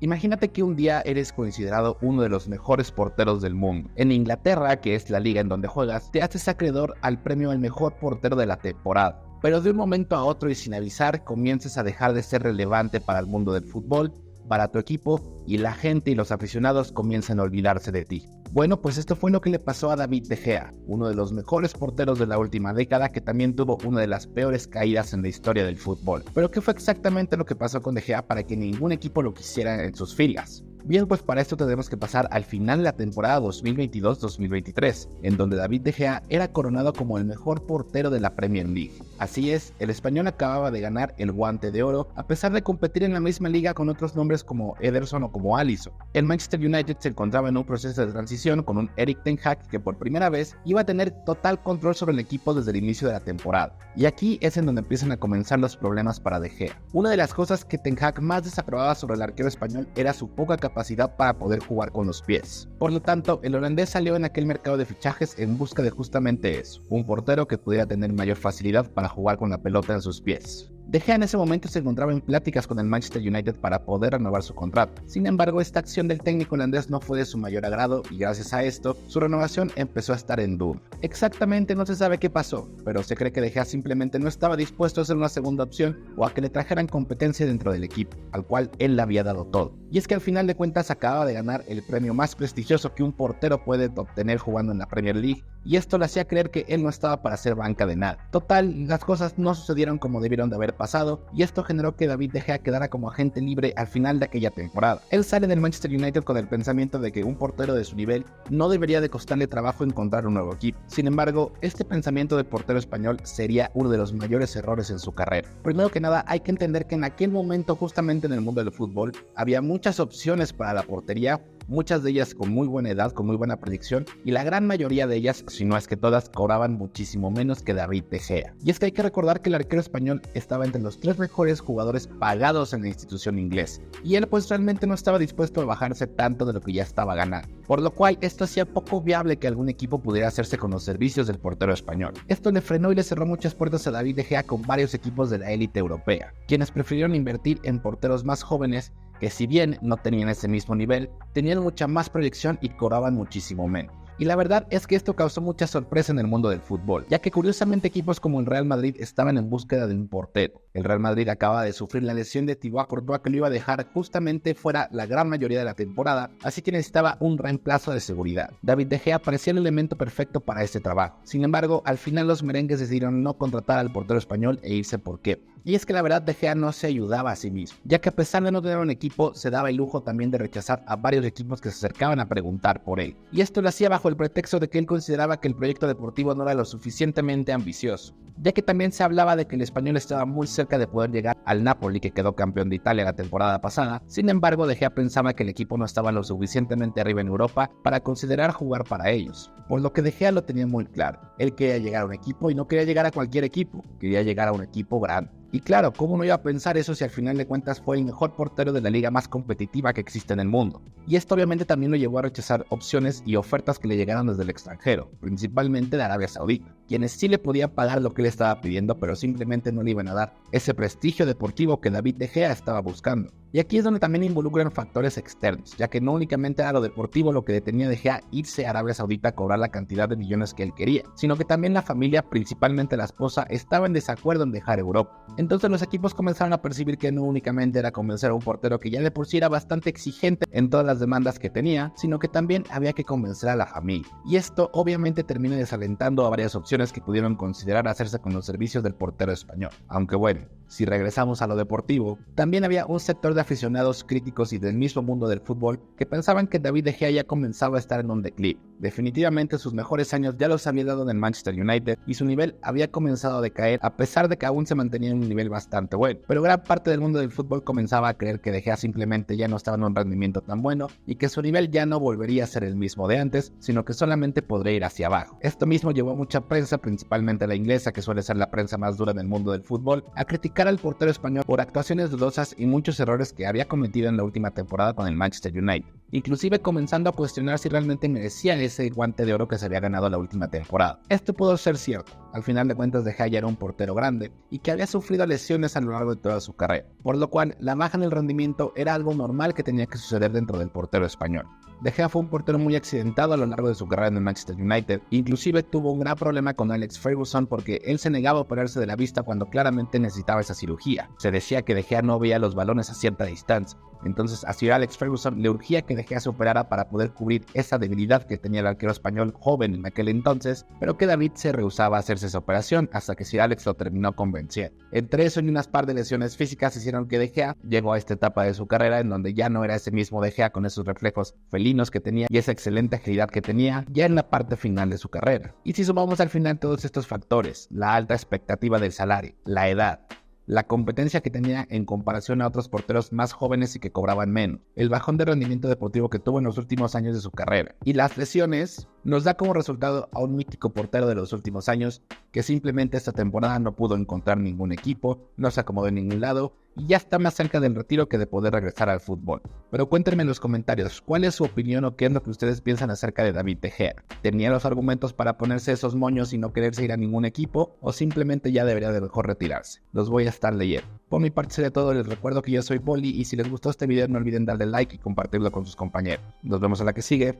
Imagínate que un día eres considerado uno de los mejores porteros del mundo. En Inglaterra, que es la liga en donde juegas, te haces acreedor al premio al mejor portero de la temporada. Pero de un momento a otro y sin avisar, comienzas a dejar de ser relevante para el mundo del fútbol, para tu equipo, y la gente y los aficionados comienzan a olvidarse de ti. Bueno, pues esto fue lo que le pasó a David De Gea, uno de los mejores porteros de la última década que también tuvo una de las peores caídas en la historia del fútbol. Pero ¿qué fue exactamente lo que pasó con De Gea para que ningún equipo lo quisiera en sus filas? Bien, pues para esto tenemos que pasar al final de la temporada 2022-2023, en donde David De Gea era coronado como el mejor portero de la Premier League. Así es, el español acababa de ganar el Guante de Oro, a pesar de competir en la misma liga con otros nombres como Ederson o como Alisson. El Manchester United se encontraba en un proceso de transición con un Erik ten Hag que por primera vez iba a tener total control sobre el equipo desde el inicio de la temporada. Y aquí es en donde empiezan a comenzar los problemas para De Gea. Una de las cosas que ten Hag más desaprobaba sobre el arquero español era su poca capacidad para poder jugar con los pies. Por lo tanto, el holandés salió en aquel mercado de fichajes en busca de justamente eso, un portero que pudiera tener mayor facilidad para jugar con la pelota en sus pies. De Gea en ese momento se encontraba en pláticas con el Manchester United para poder renovar su contrato. Sin embargo, esta acción del técnico holandés no fue de su mayor agrado y gracias a esto, su renovación empezó a estar en duda. Exactamente no se sabe qué pasó, pero se cree que De Gea simplemente no estaba dispuesto a ser una segunda opción o a que le trajeran competencia dentro del equipo, al cual él le había dado todo. Y es que al final de cuentas acababa de ganar el premio más prestigioso que un portero puede obtener jugando en la Premier League, y esto le hacía creer que él no estaba para ser banca de nada. Total, las cosas no sucedieron como debieron de haber pasado, y esto generó que David De Gea quedara como agente libre al final de aquella temporada. Él sale del Manchester United con el pensamiento de que un portero de su nivel no debería de costarle trabajo encontrar un nuevo equipo. Sin embargo, este pensamiento del portero español sería uno de los mayores errores en su carrera. Primero que nada, hay que entender que en aquel momento, justamente en el mundo del fútbol, había muchas opciones para la portería, muchas de ellas con muy buena edad, con muy buena predicción, y la gran mayoría de ellas, si no es que todas, cobraban muchísimo menos que David De Gea. Y es que hay que recordar que el arquero español estaba entre los 3 mejores jugadores pagados en la institución inglesa, y él pues realmente no estaba dispuesto a bajarse tanto de lo que ya estaba ganando, por lo cual esto hacía poco viable que algún equipo pudiera hacerse con los servicios del portero español. Esto le frenó y le cerró muchas puertas a David De Gea con varios equipos de la élite europea, quienes prefirieron invertir en porteros más jóvenes que, si bien no tenían ese mismo nivel, tenían mucha más proyección y cobraban muchísimo menos. Y la verdad es que esto causó mucha sorpresa en el mundo del fútbol, ya que curiosamente equipos como el Real Madrid estaban en búsqueda de un portero. El Real Madrid acaba de sufrir la lesión de Thibaut Courtois, que lo iba a dejar justamente fuera la gran mayoría de la temporada, así que necesitaba un reemplazo de seguridad. David De Gea parecía el elemento perfecto para este trabajo. Sin embargo, al final los merengues decidieron no contratar al portero español e irse por Kepa. Y es que la verdad De Gea no se ayudaba a sí mismo, ya que a pesar de no tener un equipo, se daba el lujo también de rechazar a varios equipos que se acercaban a preguntar por él. Y esto lo hacía bajo el pretexto de que él consideraba que el proyecto deportivo no era lo suficientemente ambicioso, ya que también se hablaba de que el español estaba muy cerca de poder llegar al Napoli, que quedó campeón de Italia la temporada pasada. Sin embargo, De Gea pensaba que el equipo no estaba lo suficientemente arriba en Europa para considerar jugar para ellos, por lo que De Gea lo tenía muy claro. Él quería llegar a un equipo y no quería llegar a cualquier equipo, quería llegar a un equipo grande. Y claro, ¿cómo no iba a pensar eso si al final de cuentas fue el mejor portero de la liga más competitiva que existe en el mundo? Y esto obviamente también lo llevó a rechazar opciones y ofertas que le llegaron desde el extranjero, principalmente de Arabia Saudita, quienes sí le podían pagar lo que él estaba pidiendo, pero simplemente no le iban a dar ese prestigio deportivo que David De Gea estaba buscando. Y aquí es donde también involucran factores externos, ya que no únicamente era lo deportivo lo que detenía a De Gea irse a Arabia Saudita a cobrar la cantidad de millones que él quería, sino que también la familia, principalmente la esposa, estaba en desacuerdo en dejar Europa. Entonces los equipos comenzaron a percibir que no únicamente era convencer a un portero que ya de por sí era bastante exigente en todas las demandas que tenía, sino que también había que convencer a la familia. Y esto obviamente termina desalentando a varias opciones que pudieron considerar hacerse con los servicios del portero español. Aunque bueno, si regresamos a lo deportivo, también había un sector de aficionados críticos y del mismo mundo del fútbol que pensaban que David De Gea ya comenzaba a estar en un declive. Definitivamente sus mejores años ya los había dado en el Manchester United y su nivel había comenzado a decaer, a pesar de que aún se mantenía en un nivel bastante bueno. Pero gran parte del mundo del fútbol comenzaba a creer que De Gea simplemente ya no estaba en un rendimiento tan bueno y que su nivel ya no volvería a ser el mismo de antes, sino que solamente podría ir hacia abajo. Esto mismo llevó a mucha prensa, principalmente la inglesa, que suele ser la prensa más dura del mundo del fútbol, a criticar al portero español por actuaciones dudosas y muchos errores que había cometido en la última temporada con el Manchester United. inclusive comenzando a cuestionar si realmente merecía ese guante de oro que se había ganado la última temporada. Esto pudo ser cierto, al final de cuentas De Gea ya era un portero grande y que había sufrido lesiones a lo largo de toda su carrera, por lo cual la baja en el rendimiento era algo normal que tenía que suceder dentro del portero español. De Gea fue un portero muy accidentado a lo largo de su carrera en el Manchester United, inclusive tuvo un gran problema con Alex Ferguson porque él se negaba a operarse de la vista cuando claramente necesitaba esa cirugía. Se decía que De Gea no veía los balones a cierta distancia, entonces a Sir Alex Ferguson le urgía que De Gea se operara para poder cubrir esa debilidad que tenía el arquero español joven en aquel entonces, pero que David se rehusaba a hacerse esa operación hasta que Sir Alex lo terminó convenciendo. Entre eso y unas par de lesiones físicas hicieron que De Gea llegó a esta etapa de su carrera en donde ya no era ese mismo De Gea con esos reflejos felinos que tenía y esa excelente agilidad que tenía ya en la parte final de su carrera. Y si sumamos al final todos estos factores, la alta expectativa del salario, la edad, la competencia que tenía en comparación a otros porteros más jóvenes y que cobraban menos, el bajón de rendimiento deportivo que tuvo en los últimos años de su carrera y las lesiones, nos da como resultado a un mítico portero de los últimos años que simplemente esta temporada no pudo encontrar ningún equipo, no se acomodó en ningún lado y ya está más cerca del retiro que de poder regresar al fútbol. Pero cuéntenme en los comentarios cuál es su opinión o qué es lo que ustedes piensan acerca de David De Gea. ¿Tenía los argumentos para ponerse esos moños y no quererse ir a ningún equipo o simplemente ya debería de mejor retirarse? Los voy a estar leyendo. Por mi parte sería todo, les recuerdo que yo soy Poli y si les gustó este video no olviden darle like y compartirlo con sus compañeros. Nos vemos en la que sigue.